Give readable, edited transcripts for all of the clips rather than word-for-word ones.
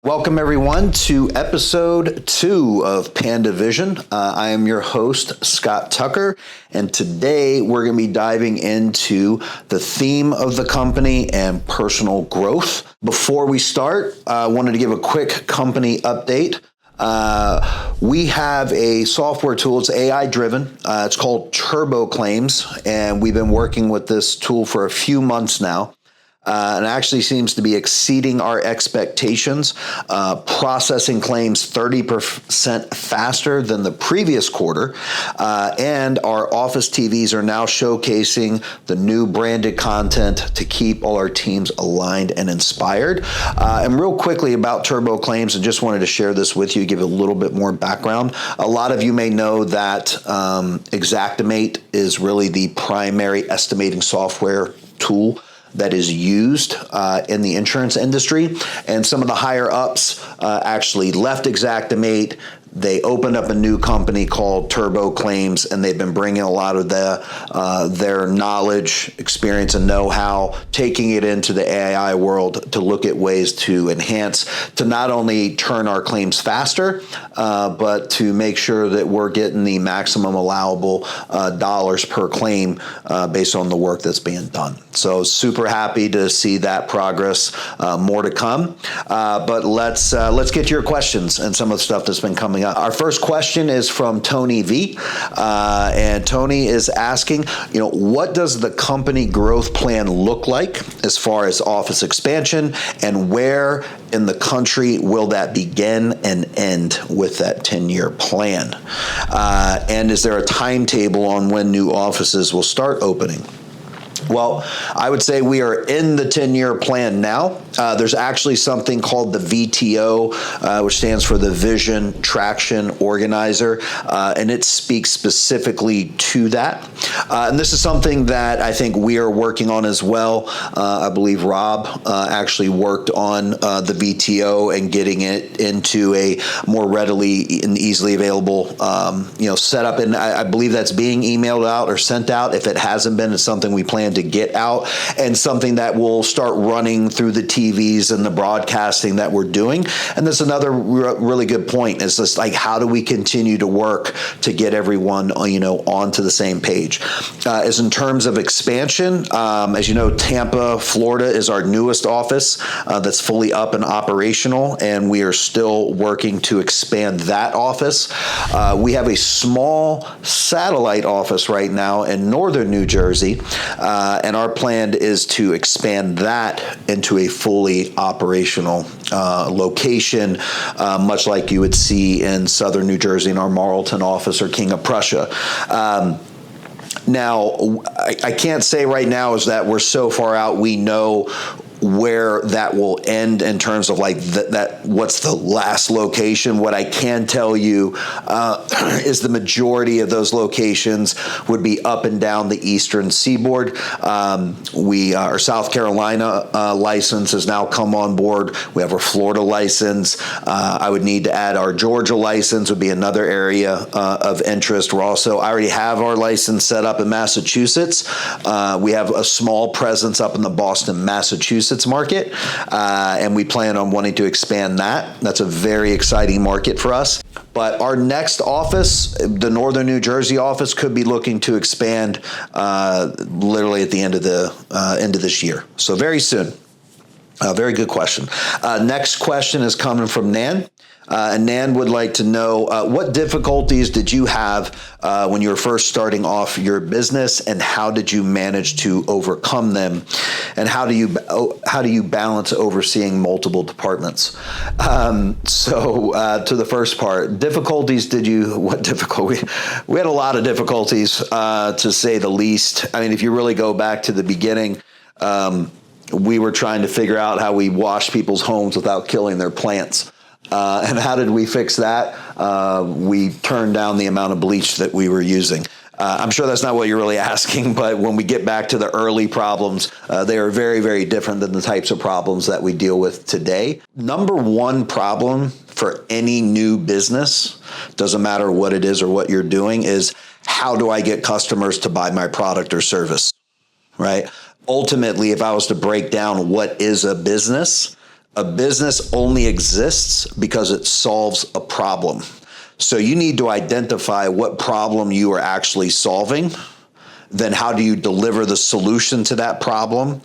Welcome everyone to episode 2 of PandaVision. I am your host, Scott Tucker, and today we're going to be diving into the theme of the company and personal growth. Before we start, I wanted to give a quick company update. We have a software tool. It's AI driven. It's called TurboClaims, and we've been working with this tool for a few months now. And actually seems to be exceeding our expectations, processing claims 30% faster than the previous quarter. And our office TVs are now showcasing the new branded content to keep all our teams aligned and inspired. And real quickly about TurboClaims, I just wanted to share this with you, give a little bit more background. A lot of you may know that Xactimate is really the primary estimating software tool that is used in the insurance industry, and some of the higher ups actually left Xactimate. They opened up a new company called TurboClaims, and they've been bringing a lot of their knowledge, experience, and know-how, taking it into the AI world to look at ways to enhance, to not only turn our claims faster, but to make sure that we're getting the maximum allowable dollars per claim based on the work that's being done. So super happy to see that progress. More to come, but let's get to your questions and some of the stuff that's been coming up. Our first question is from Tony V, and Tony is asking, what does the company growth plan look like as far as office expansion, and where in the country will that begin and end with that 10-year plan? And is there a timetable on when new offices will start opening? Well, I would say we are in the 10-year plan now. There's actually something called the VTO, which stands for the Vision Traction Organizer, and it speaks specifically to that. And this is something that I think we are working on as well. I believe Rob actually worked on the VTO and getting it into a more readily and easily available setup. And I believe that's being emailed out or sent out. If it hasn't been, it's something we plan to get out, and something that will start running through the TVs and the broadcasting that we're doing. And that's another really good point, is just like, how do we continue to work to get everyone onto the same page? As in terms of expansion, as you know, Tampa, Florida is our newest office that's fully up and operational, and we are still working to expand that office. We have a small satellite office right now in northern New Jersey, and our plan is to expand that into a fully operational location, much like you would see in southern New Jersey in our Marlton office or King of Prussia. Now, I can't say right now is that we're so far out we know where that will end in terms of like that what's the last location. What I can tell you is the majority of those locations would be up and down the eastern seaboard. Our South Carolina license has now come on board. We have our Florida license. I would need to add our Georgia license, would be another area of interest. I already have our license set up in Massachusetts. We have a small presence up in the Boston, Massachusetts market, and we plan on wanting to expand that. That's a very exciting market for us. But our next office, the Northern New Jersey office, could be looking to expand literally at the end of this year. So very soon. Very good question. Next question is coming from Nan. And Nan would like to know, what difficulties did you have when you were first starting off your business, and how did you manage to overcome them? And how do you balance overseeing multiple departments? So to the first part, difficulties, what difficulty? We had a lot of difficulties, to say the least. I mean, if you really go back to the beginning, we were trying to figure out how we wash people's homes without killing their plants. And how did we fix that? We turned down the amount of bleach that we were using. I'm sure that's not what you're really asking, but when we get back to the early problems, they are very, very different than the types of problems that we deal with today. Number one problem for any new business, doesn't matter what it is or what you're doing, is how do I get customers to buy my product or service, right? Ultimately, if I was to break down what is a business, A business only exists because it solves a problem. So you need to identify what problem you are actually solving. Then how do you deliver the solution to that problem?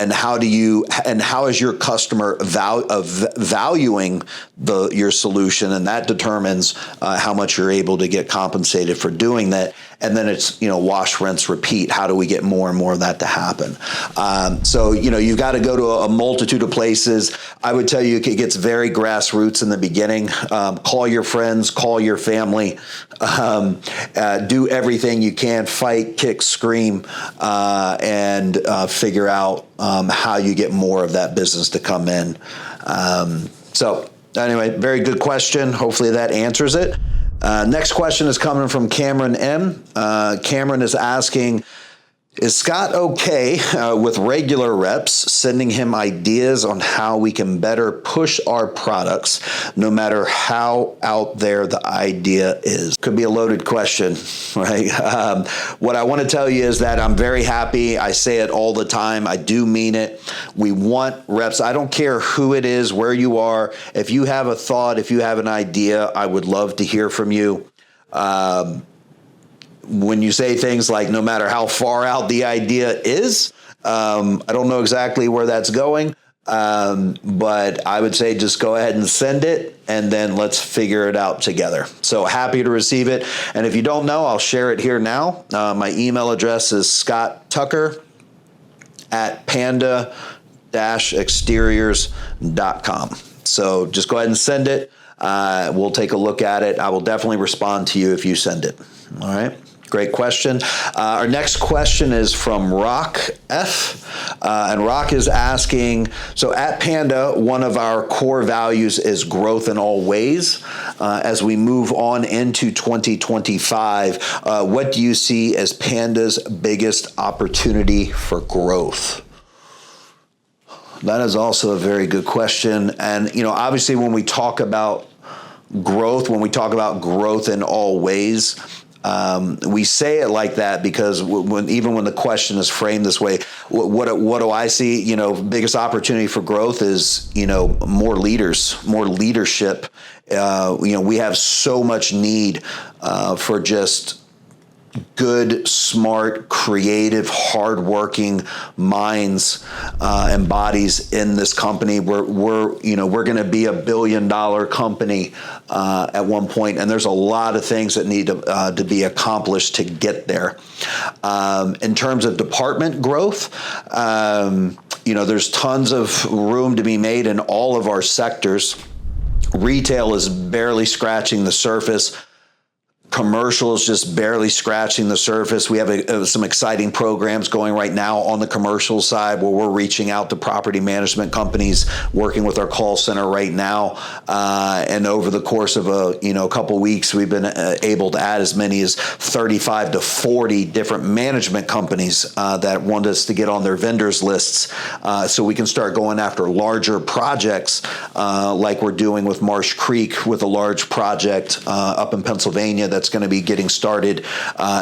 And how is your customer valuing your solution? And that determines how much you're able to get compensated for doing that. And then it's, wash, rinse, repeat. How do we get more and more of that to happen? So you've got to go to a multitude of places. I would tell you it gets very grassroots in the beginning. Call your friends, call your family, do everything you can, fight, kick, scream, and figure out how you get more of that business to come in. So anyway, very good question. Hopefully that answers it. Next question is coming from Cameron M. Cameron is asking, is Scott okay with regular reps sending him ideas on how we can better push our products, no matter how out there the idea is? Could be a loaded question, right? What I want to tell you is that I'm very happy. I say it all the time. I do mean it. We want reps. I don't care who it is, where you are. If you have a thought, if you have an idea, I would love to hear from you. When you say things like, no matter how far out the idea is, I don't know exactly where that's going, but I would say just go ahead and send it, and then let's figure it out together. So happy to receive it. And if you don't know, I'll share it here now. My email address is scotttucker@panda-exteriors.com. So just go ahead and send it. We'll take a look at it. I will definitely respond to you if you send it. All right. Great question. Our next question is from Rock F. And Rock is asking, so at Panda, one of our core values is growth in all ways. As we move on into 2025, what do you see as Panda's biggest opportunity for growth? That is also a very good question. And, obviously when we talk about growth in all ways, we say it like that because even when the question is framed this way, what do I see? Biggest opportunity for growth is, more leaders, more leadership. We have so much need for just good, smart, creative, hardworking minds and bodies in this company. We're going to be $1 billion company at one point, and there's a lot of things that need to be accomplished to get there. In terms of department growth, there's tons of room to be made in all of our sectors. Retail is barely scratching the surface. Commercial is just barely scratching the surface. We have some exciting programs going right now on the commercial side where we're reaching out to property management companies, working with our call center right now. And over the course of a couple weeks, we've been able to add as many as 35 to 40 different management companies that want us to get on their vendors lists, so we can start going after larger projects like we're doing with Marsh Creek with a large project up in Pennsylvania that's going to be getting started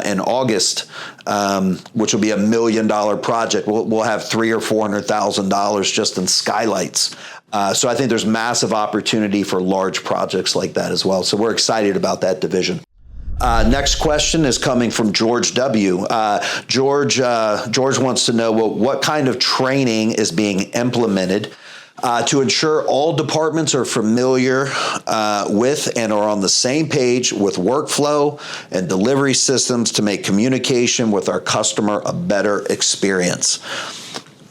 in August, which will be $1 million project. We'll have $300,000 or $400,000 just in skylights. So I think there's massive opportunity for large projects like that as well. So we're excited about that division. Next question is coming from George W. George wants to know, what kind of training is being implemented to ensure all departments are familiar with and are on the same page with workflow and delivery systems to make communication with our customer a better experience.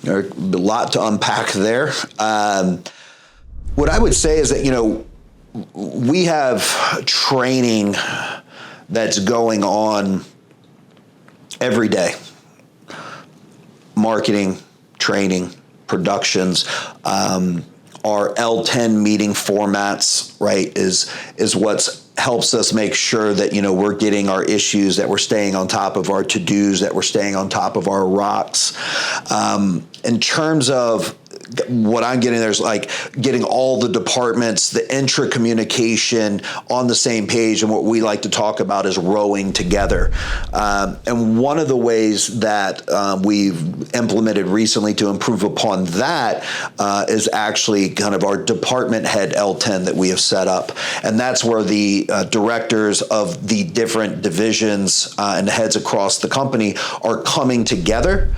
There's a lot to unpack there. What I would say is that, we have training that's going on every day. Marketing, training, productions, our L10 meeting formats, right, is what helps us make sure that, we're getting our issues, that we're staying on top of our to-dos, that we're staying on top of our rocks. In terms of what I'm getting there is like getting all the departments, the intra-communication on the same page, and what we like to talk about is rowing together. And one of the ways that we've implemented recently to improve upon that is actually kind of our department head L10 that we have set up. And that's where the directors of the different divisions and heads across the company are coming together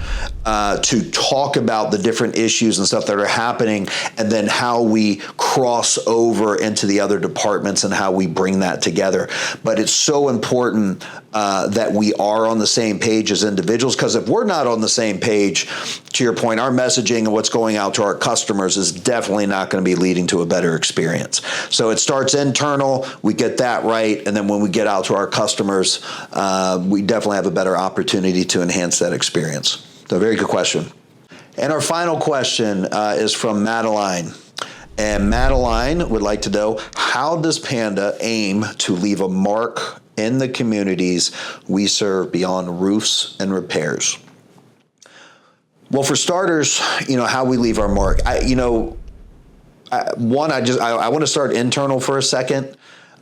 to talk about the different issues and stuff that are happening, and then how we cross over into the other departments and how we bring that together. But it's so important that we are on the same page as individuals, because if we're not on the same page, to your point, our messaging and what's going out to our customers is definitely not going to be leading to a better experience. So it starts internal, we get that right, and then when we get out to our customers, we definitely have a better opportunity to enhance that experience. So very good question. And our final question is from Madeline. And Madeline would like to know, how does Panda aim to leave a mark in the communities we serve beyond roofs and repairs? Well, for starters, how we leave our mark. I want to start internal for a second.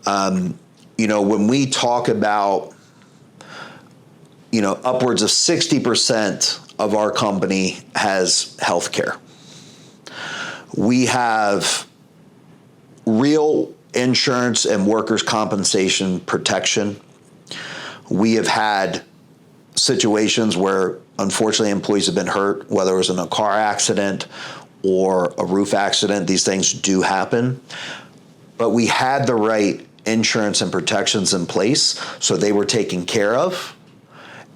When we talk about, upwards of 60% of our company has healthcare. We have real insurance and workers' compensation protection. We have had situations where, unfortunately, employees have been hurt, whether it was in a car accident or a roof accident. These things do happen. But we had the right insurance and protections in place, so they were taken care of.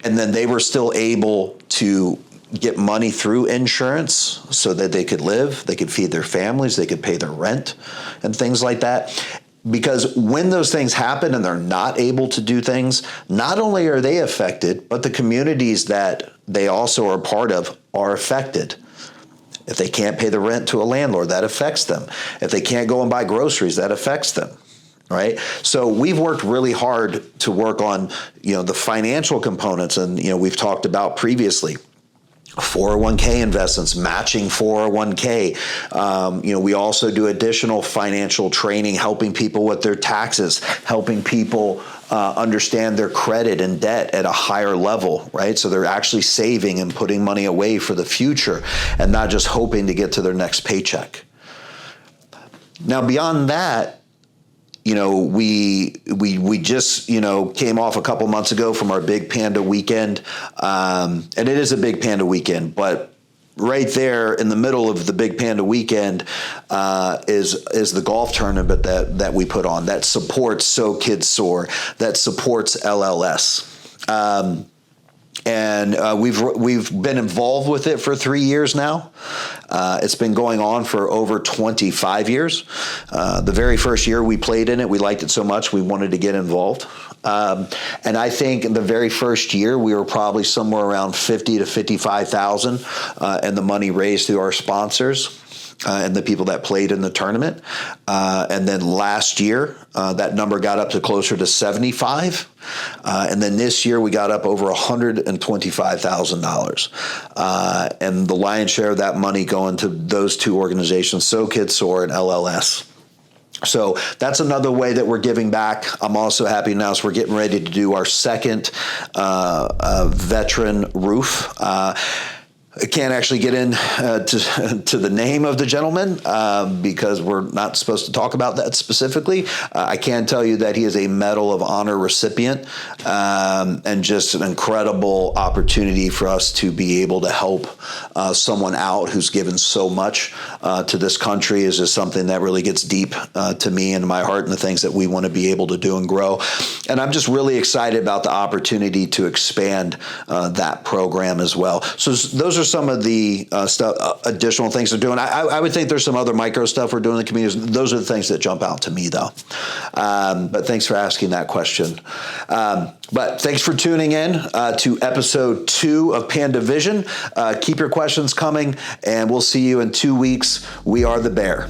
And then they were still able to get money through insurance so that they could live, they could feed their families, they could pay their rent and things like that. Because when those things happen and they're not able to do things, not only are they affected, but the communities that they also are part of are affected. If they can't pay the rent to a landlord, that affects them. If they can't go and buy groceries, that affects them. Right. So we've worked really hard to work on, the financial components. And, we've talked about previously 401k investments, matching 401k. We also do additional financial training, helping people with their taxes, helping people understand their credit and debt at a higher level, right? So they're actually saving and putting money away for the future and not just hoping to get to their next paycheck. Now, beyond that, we just, came off a couple months ago from our Big Panda Weekend. And it is a Big Panda Weekend, but right there in the middle of the Big Panda Weekend is the golf tournament that we put on that supports So Kids Soar, that supports LLS. And we've been involved with it for 3 years now. It's been going on for over 25 years. The very first year we played in it, we liked it so much we wanted to get involved. And I think in the very first year we were probably somewhere around 50 to 55,000, and the money raised through our sponsors. And the people that played in the tournament. And then last year, that number got up to closer to 75. And then this year, we got up over $125,000. And the lion's share of that money going to those two organizations, So Kids Soar and LLS. So that's another way that we're giving back. I'm also happy to announce we're getting ready to do our second veteran roof. I can't actually get in to the name of the gentleman because we're not supposed to talk about that specifically. I can tell you that he is a Medal of Honor recipient, and just an incredible opportunity for us to be able to help someone out who's given so much to this country is just something that really gets deep to me and my heart, and the things that we want to be able to do and grow. And I'm just really excited about the opportunity to expand that program as well. So those are some of the additional things they're doing. I would think there's some other micro stuff we're doing in the community. Those are the things that jump out to me, though. But thanks for asking that question. But thanks for tuning in to episode 2 of PandaVision. Keep your questions coming, and we'll see you in 2 weeks. We are the Bear.